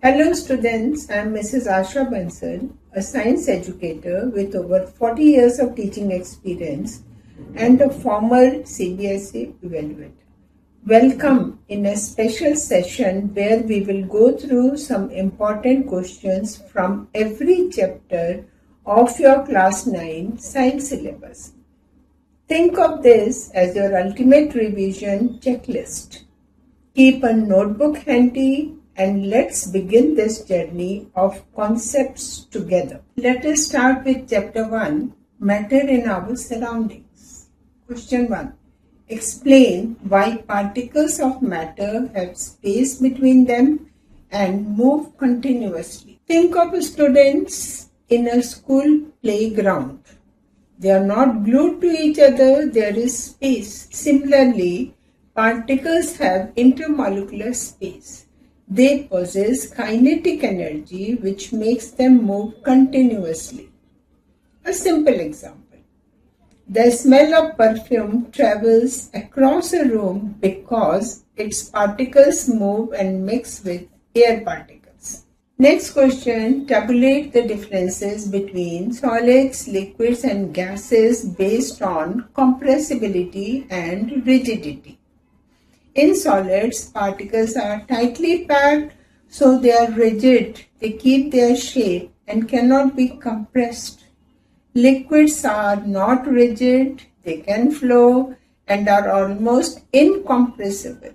Hello students, I am Mrs. Asha Bansal, a science educator with over 40 years of teaching experience and a former CBSE Evaluator. Welcome in a special session where we will go through some important questions from every chapter of your class 9 science syllabus. Think of this as your ultimate revision checklist. Keep a notebook handy and let's begin this journey of concepts together. Let us start with chapter 1, Matter in Our Surroundings. Question 1. Explain why particles of matter have space between them and move continuously. Think of students in a school playground. They are not glued to each other, there is space. Similarly, particles have intermolecular space. They possess kinetic energy which makes them move continuously. A simple example. The smell of perfume travels across a room because its particles move and mix with air particles. Next question, tabulate the differences between solids, liquids and gases based on compressibility and rigidity. In solids, particles are tightly packed, so they are rigid. They keep their shape and cannot be compressed. Liquids are not rigid, they can flow and are almost incompressible.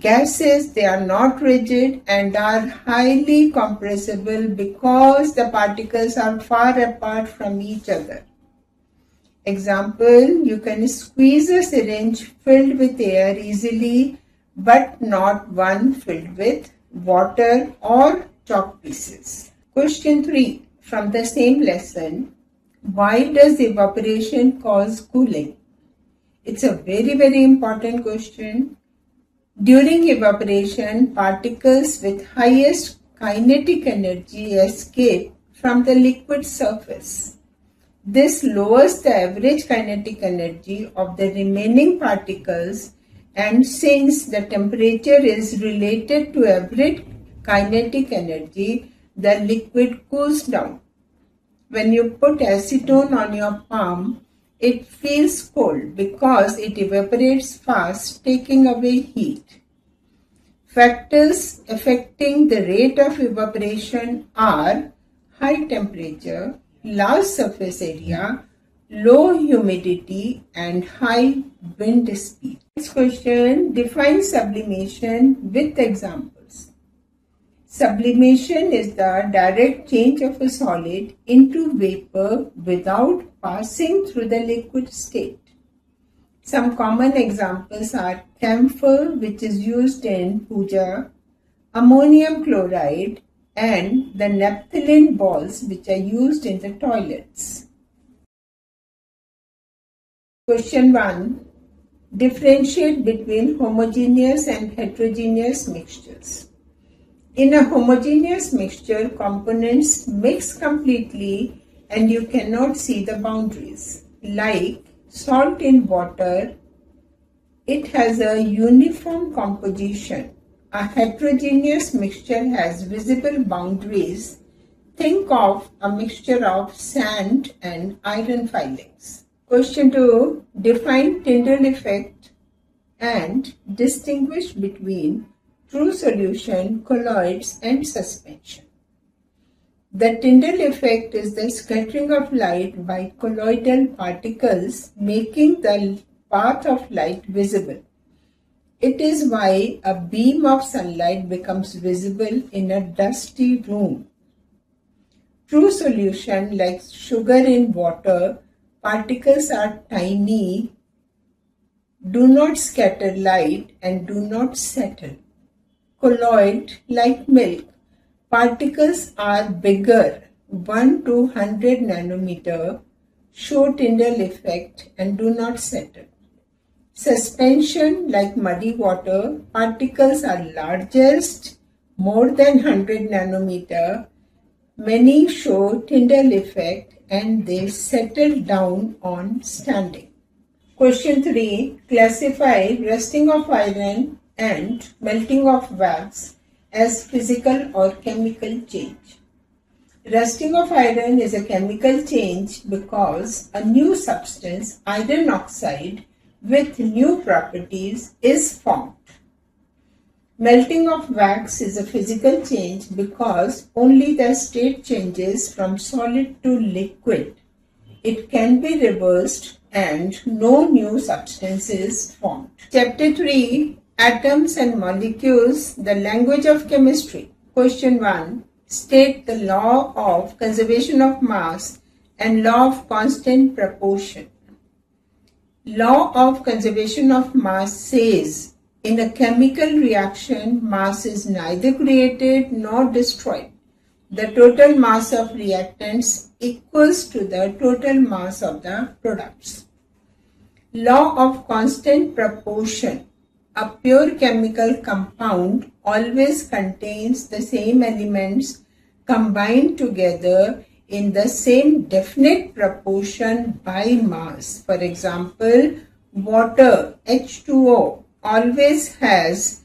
Gases, they are not rigid and are highly compressible because the particles are far apart from each other. Example, you can squeeze a syringe filled with air easily, but not one filled with water or chalk pieces. Question 3 from the same lesson. Why does evaporation cause cooling? It's a very important question. During evaporation, particles with highest kinetic energy escape from the liquid surface. This lowers the average kinetic energy of the remaining particles, and since the temperature is related to average kinetic energy, the liquid cools down. When you put acetone on your palm, it feels cold because it evaporates fast, taking away heat. Factors affecting the rate of evaporation are high temperature, large surface area, low humidity and high wind speed. Next question, define sublimation with examples. Sublimation is the direct change of a solid into vapor without passing through the liquid state. Some common examples are camphor, which is used in puja, ammonium chloride, and the naphthalene balls, which are used in the toilets. Question 1. Differentiate between homogeneous and heterogeneous mixtures. In a homogeneous mixture, components mix completely and you cannot see the boundaries. Like salt in water, it has a uniform composition. A heterogeneous mixture has visible boundaries. Think of a mixture of sand and iron filings. Question 2. Define Tyndall effect and distinguish between true solution, colloids and suspension. The Tyndall effect is the scattering of light by colloidal particles, making the path of light visible. It is why a beam of sunlight becomes visible in a dusty room. True solution, like sugar in water, particles are tiny, do not scatter light and do not settle. Colloid, like milk, particles are bigger, 1 to 100 nanometer, show Tyndall effect and do not settle. Suspension, like muddy water, particles are largest, more than 100 nanometer. Many show Tyndall effect and they settle down on standing. Question 3. Classify rusting of iron and melting of wax as physical or chemical change. Rusting of iron is a chemical change because a new substance, iron oxide, with new properties is formed. Melting of wax is a physical change because only the state changes from solid to liquid. It can be reversed and no new substance is formed. Chapter 3, Atoms and Molecules, the Language of Chemistry. Question 1. State the law of conservation of mass and law of constant proportion. Law of conservation of mass says, in a chemical reaction, mass is neither created nor destroyed. The total mass of reactants equals to the total mass of the products. Law of constant proportion. A pure chemical compound always contains the same elements combined together in the same definite proportion by mass. For example, water H2O always has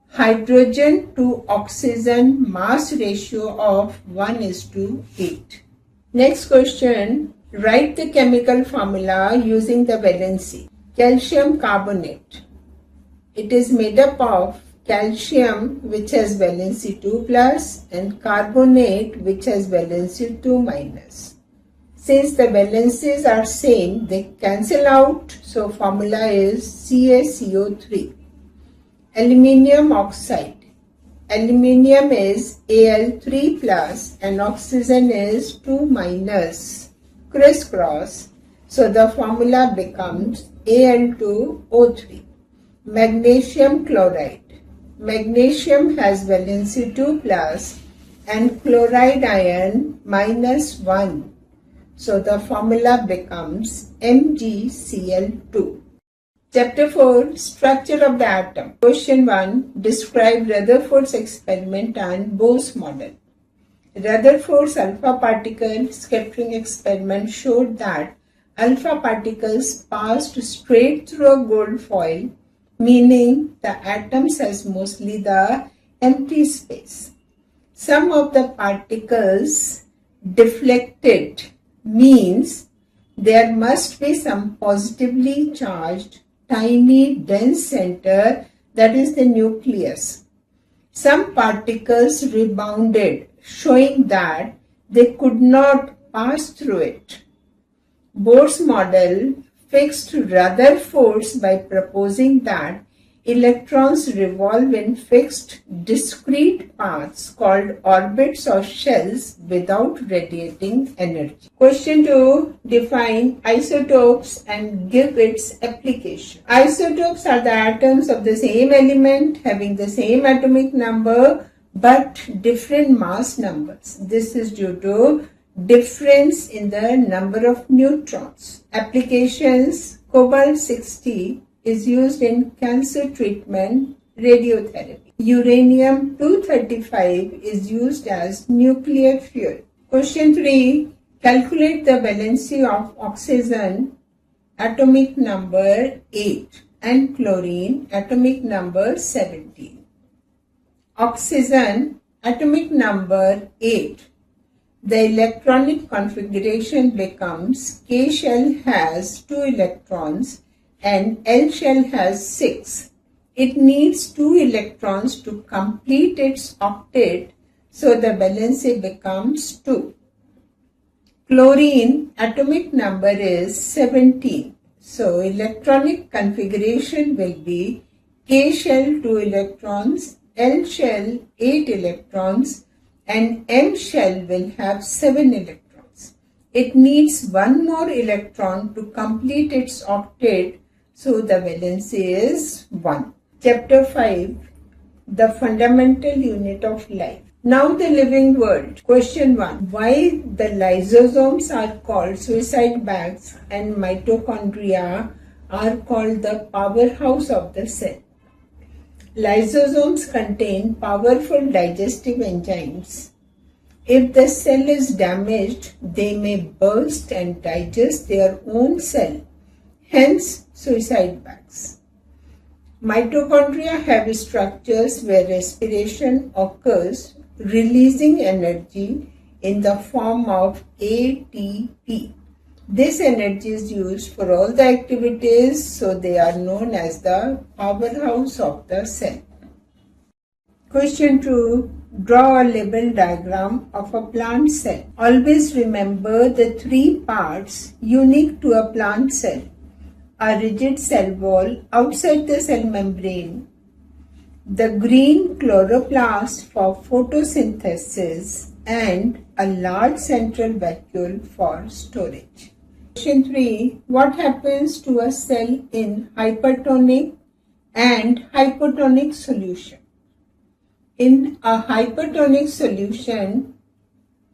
hydrogen to oxygen mass ratio of 1:8. Next question, write the chemical formula using the valency. Calcium carbonate. It is made up of calcium, which has valency 2 plus, and carbonate, which has valency 2 minus. Since the valencies are same, they cancel out, so formula is CaCO3. Aluminium oxide. Aluminium is Al3 plus and oxygen is 2 minus. Crisscross, so the formula becomes Al2O3. Magnesium chloride. Magnesium has valency 2 plus and chloride ion minus 1. So the formula becomes MgCl2. Chapter 4, Structure of the Atom. Question 1. Describe Rutherford's experiment and Bohr's model. Rutherford's alpha particle scattering experiment showed that alpha particles passed straight through a gold foil, meaning the atoms has mostly the empty space. Some of the particles deflected, means there must be some positively charged tiny dense center, that is the nucleus. Some particles rebounded, showing that they could not pass through it. Bohr's model fixed Rutherford's by proposing that electrons revolve in fixed discrete paths called orbits or shells without radiating energy. Question 2. Define isotopes and give its application. Isotopes are the atoms of the same element having the same atomic number but different mass numbers. This is due to difference in the number of neutrons. Applications: cobalt-60 is used in cancer treatment, radiotherapy. Uranium-235 is used as nuclear fuel. Question 3. Calculate the valency of oxygen, atomic number 8, and chlorine, atomic number 17. Oxygen, atomic number 8. The electronic configuration becomes K shell has 2 electrons and L shell has 6. It needs 2 electrons to complete its octet, so the valency becomes 2. Chlorine, atomic number is 17. So electronic configuration will be K shell 2 electrons, L shell 8 electrons, and M shell will have 7 electrons. It needs 1 more electron to complete its octet, so the valency is 1. Chapter 5, the fundamental unit of life. Now the living world. Question 1. Why the lysosomes are called suicide bags and mitochondria are called the powerhouse of the cell? Lysosomes contain powerful digestive enzymes. If the cell is damaged, they may burst and digest their own cell, hence suicide bags. Mitochondria have structures where respiration occurs, releasing energy in the form of ATP. This energy is used for all the activities, so they are known as the powerhouse of the cell. Question 2. Draw a label diagram of a plant cell. Always remember the three parts unique to a plant cell: a rigid cell wall outside the cell membrane, the green chloroplast for photosynthesis, and a large central vacuole for storage. Question 3. What happens to a cell in hypertonic and hypotonic solution? In a hypertonic solution,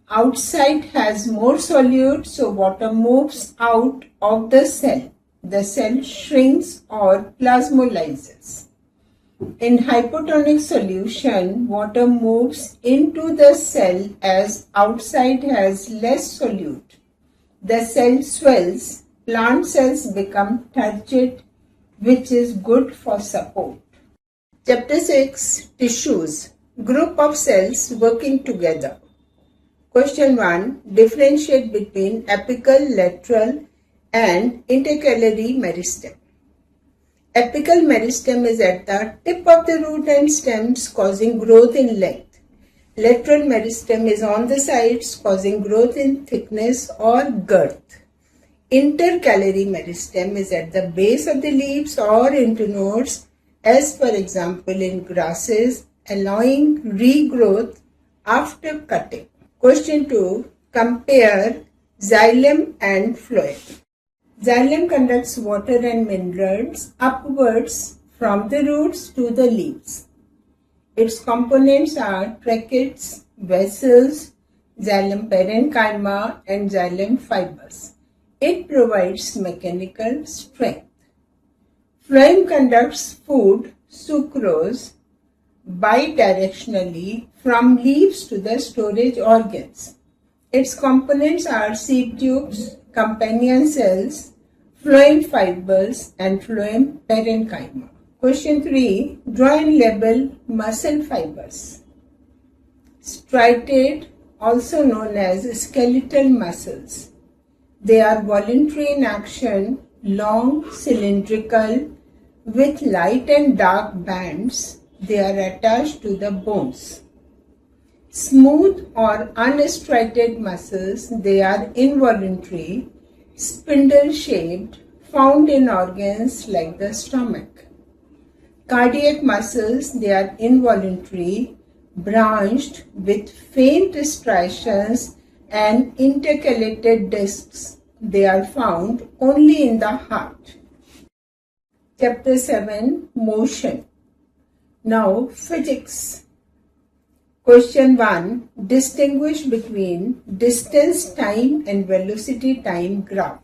outside has more solute, so water moves out of the cell. The cell shrinks or plasmolyzes. In hypotonic solution, water moves into the cell as outside has less solute. The cell swells. Plant cells become turgid, which is good for support. Chapter 6. Tissues. Group of cells working together. Question 1. Differentiate between apical, lateral and intercalary meristem. Apical meristem is at the tip of the root and stems, causing growth in length. Lateral meristem is on the sides, causing growth in thickness or girth. Intercalary meristem is at the base of the leaves or internodes, as for example in grasses, allowing regrowth after cutting. Question 2. Compare xylem and phloem. Xylem conducts water and minerals upwards from the roots to the leaves. Its components are tracheids, vessels, xylem parenchyma, and xylem fibers. It provides mechanical strength. Phloem conducts food, sucrose, bidirectionally from leaves to the storage organs. Its components are seed tubes, companion cells, phloem fibers, and phloem parenchyma. Question 3. Draw and label muscle fibers. Striated, also known as skeletal muscles. They are voluntary in action, long, cylindrical, with light and dark bands. They are attached to the bones. Smooth or unstriated muscles, they are involuntary, spindle-shaped, found in organs like the stomach. Cardiac muscles, they are involuntary, branched with faint striations and intercalated discs. They are found only in the heart. Chapter 7. Motion. Now, physics. Question 1. Distinguish between distance time and velocity time graph.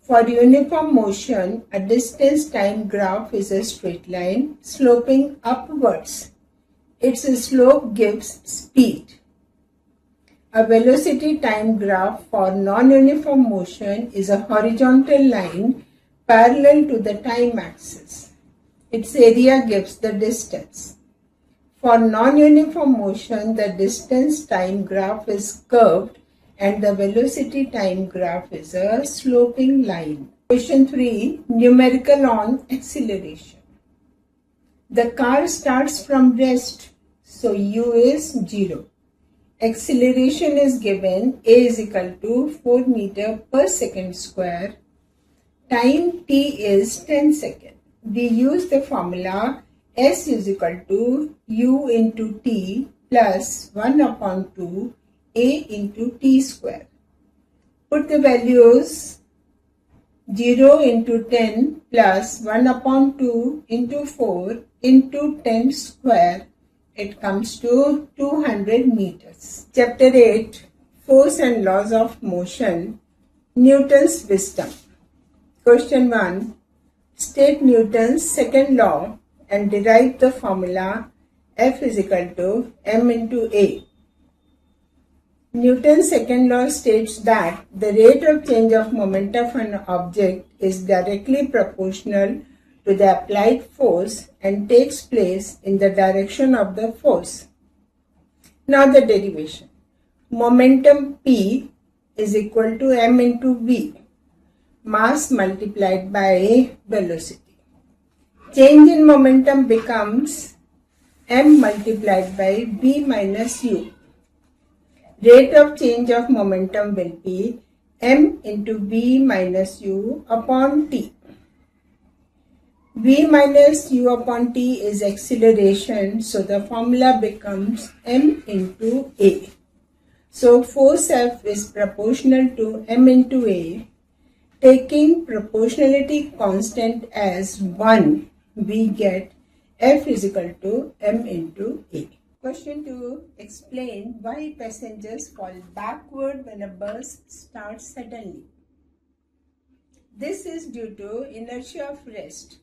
For uniform motion, a distance time graph is a straight line sloping upwards. Its slope gives speed. A velocity time graph for non-uniform motion is a horizontal line parallel to the time axis. Its area gives the distance. For non-uniform motion, the distance time graph is curved and the velocity time graph is a sloping line. Question 3. Numerical on acceleration. The car starts from rest, so u is 0. Acceleration is given a is equal to 4 meter per second square. Time t is 10 seconds. We use the formula S is equal to u into t plus 1 upon 2 a into t square. Put the values 0 into 10 plus 1 upon 2 into 4 into 10 square. It comes to 200 meters. Chapter 8. Force and laws of motion. Newton's wisdom. Question 1. State Newton's second law and derive the formula F is equal to m into a. Newton's second law states that the rate of change of momentum of an object is directly proportional to the applied force and takes place in the direction of the force. Now the derivation. Momentum P is equal to m into v, mass multiplied by velocity. Change in momentum becomes m multiplied by v minus u. Rate of change of momentum will be m into v minus u upon t. V minus u upon t is acceleration, so the formula becomes m into a. So force F is proportional to m into a. Taking proportionality constant as 1, we get F is equal to m into a. Question 2. Explain why passengers fall backward when a bus starts suddenly. This is due to inertia of rest.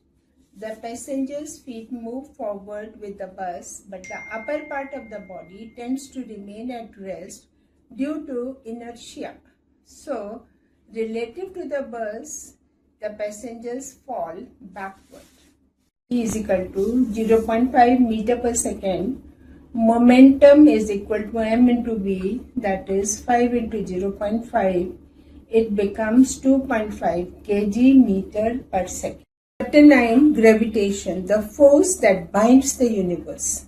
The passenger's feet move forward with the bus, but the upper part of the body tends to remain at rest due to inertia. So, relative to the bus, the passengers fall backward. E is equal to 0.5 meter per second. Momentum is equal to m into v, that is 5 into 0.5. It becomes 2.5 kg meter per second. Chapter 9. Gravitation, the force that binds the universe.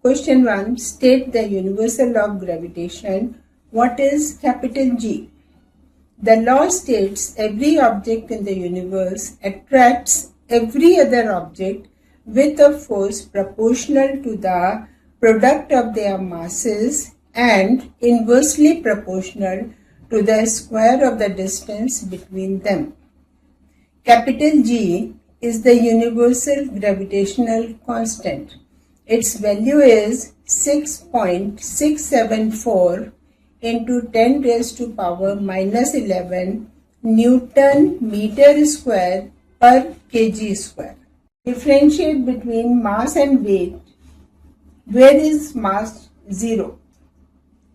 Question 1. State the universal law of gravitation. What is capital G? The law states every object in the universe attracts every other object with a force proportional to the product of their masses and inversely proportional to the square of the distance between them. Capital G is the universal gravitational constant. Its value is 6.674 into 10 raised to power minus 11 Newton meter square per kg square. Differentiate between mass and weight. Where is mass? 0.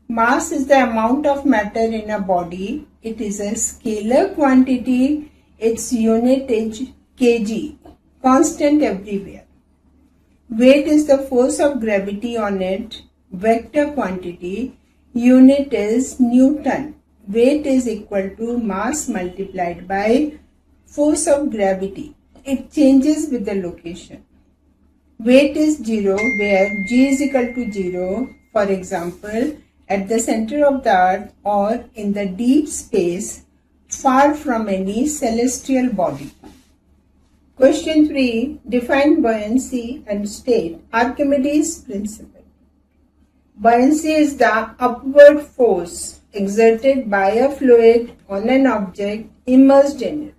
Mass is the amount of matter in a body. It is a scalar quantity. Its unit is kg, constant everywhere. Weight is the force of gravity on it, vector quantity. Unit is Newton. Weight is equal to mass multiplied by force of gravity. It changes with the location. Weight is 0 where g is equal to 0. For example, at the center of the earth or in the deep space, far from any celestial body. Question 3. Define buoyancy and state Archimedes' principle. Buoyancy is the upward force exerted by a fluid on an object immersed in it.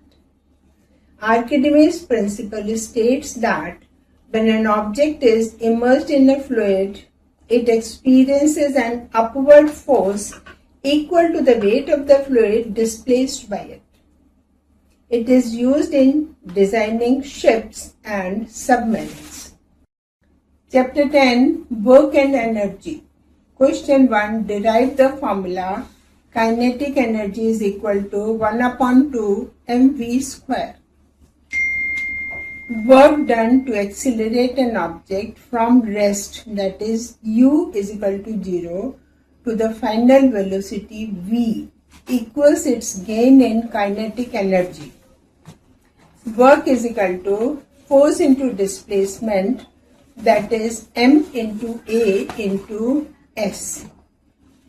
Archimedes' principle states that when an object is immersed in a fluid, it experiences an upward force equal to the weight of the fluid displaced by it. It is used in designing ships and submarines. Chapter 10. Work and energy. Question 1. Derive the formula. Kinetic energy is equal to 1 upon 2 mv square. Work done to accelerate an object from rest, that is u is equal to 0, to the final velocity v equals its gain in kinetic energy. Work is equal to force into displacement, that is m into a into s.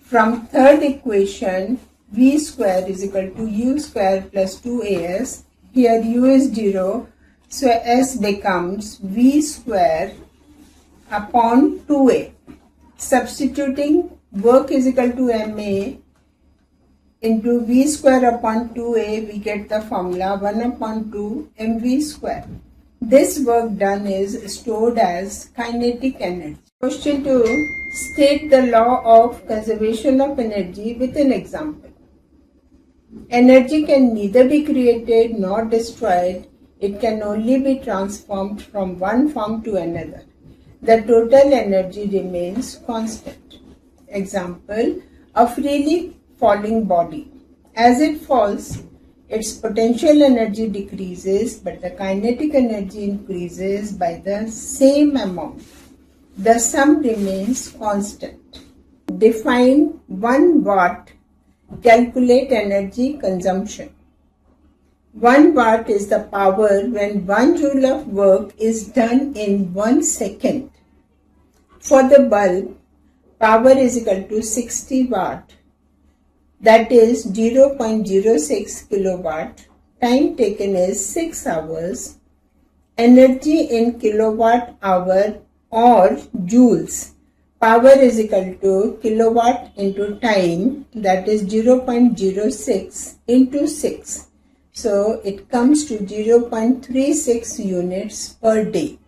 From third equation, v square is equal to u square plus 2as. Here u is 0, so s becomes v square upon 2a. Substituting work is equal to ma into v square upon 2a, we get the formula 1 upon 2 mv square. This work done is stored as kinetic energy. Question 2. State the law of conservation of energy with an example. Energy can neither be created nor destroyed. It can only be transformed from one form to another. The total energy remains constant. Example, a freely falling body. As it falls, its potential energy decreases, but the kinetic energy increases by the same amount. The sum remains constant. Define 1 watt. Calculate energy consumption. 1 watt is the power when 1 joule of work is done in 1 second. For the bulb, power is equal to 60 watt, that is 0.06 kilowatt. Time taken is 6 hours. Energy in kilowatt hour or joules. Power is equal to kilowatt into time, that is 0.06 into 6. So it comes to 0.36 units per day.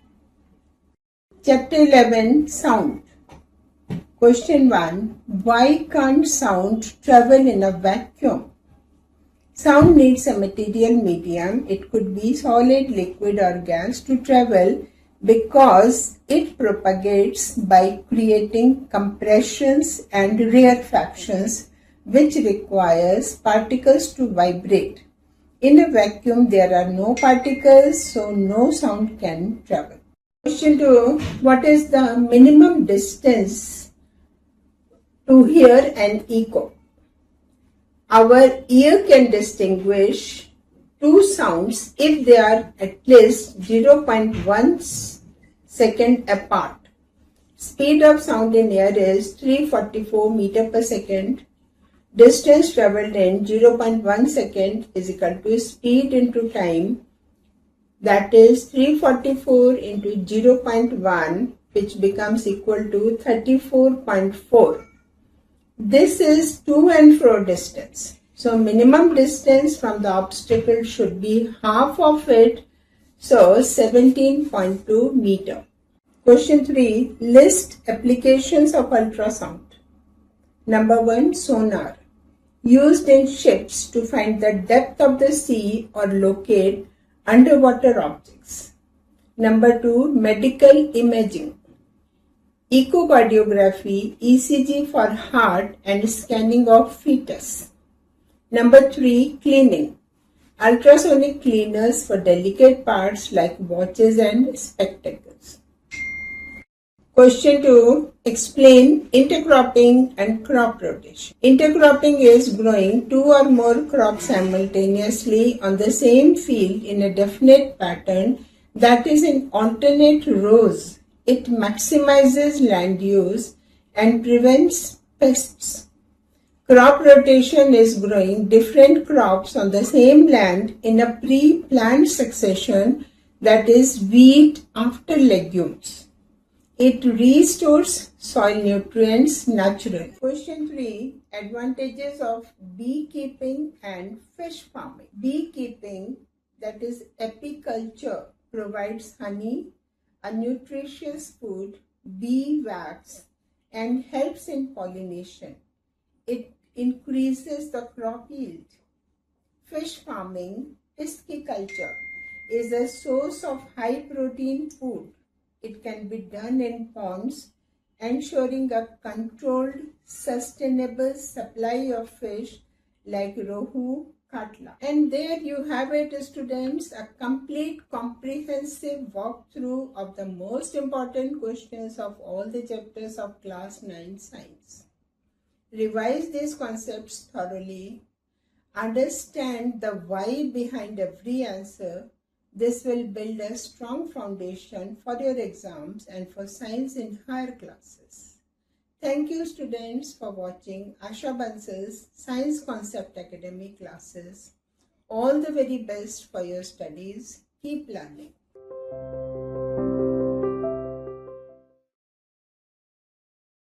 Chapter 11, Sound. Question 1. Why can't sound travel in a vacuum? Sound needs a material medium, it could be solid, liquid or gas, to travel because it propagates by creating compressions and rarefactions, which requires particles to vibrate. In a vacuum, there are no particles, so no sound can travel. Question 2. What is the minimum distance to hear an echo? Our ear can distinguish two sounds if they are at least 0.1 second apart. Speed of sound in air is 344 meter per second. Distance traveled in 0.1 second is equal to speed into time, that is 344 into 0.1, which becomes equal to 34.4. This is to and fro distance. So minimum distance from the obstacle should be half of it, so 17.2 meter. Question 3. List applications of ultrasound. Number 1. Sonar. Used in ships to find the depth of the sea or locate underwater objects. Number 2. Medical imaging. Echocardiography, ECG for heart and scanning of fetus. Number 3. Cleaning. Ultrasonic cleaners for delicate parts like watches and spectacles. Question 2. Explain intercropping and crop rotation. Intercropping is growing 2 or more crops simultaneously on the same field in a definite pattern, that is in alternate rows. It maximizes land use and prevents pests. Crop rotation is growing different crops on the same land in a pre-planned succession, that is wheat after legumes. It restores soil nutrients naturally. Question 3. Advantages of beekeeping and fish farming. Beekeeping, that is apiculture, provides honey, a nutritious food, bee wax, and helps in pollination. It increases the crop yield. Fish farming, pisciculture, is a source of high protein food. It can be done in ponds, ensuring a controlled, sustainable supply of fish like rohu, katla. And there you have it, students, a complete comprehensive walkthrough of the most important questions of all the chapters of class 9 science. Revise these concepts thoroughly. Understand the why behind every answer. This will build a strong foundation for your exams and for science in higher classes. Thank you, students, for watching Asha Bansal's Science Concept Academy classes. All the very best for your studies. Keep learning.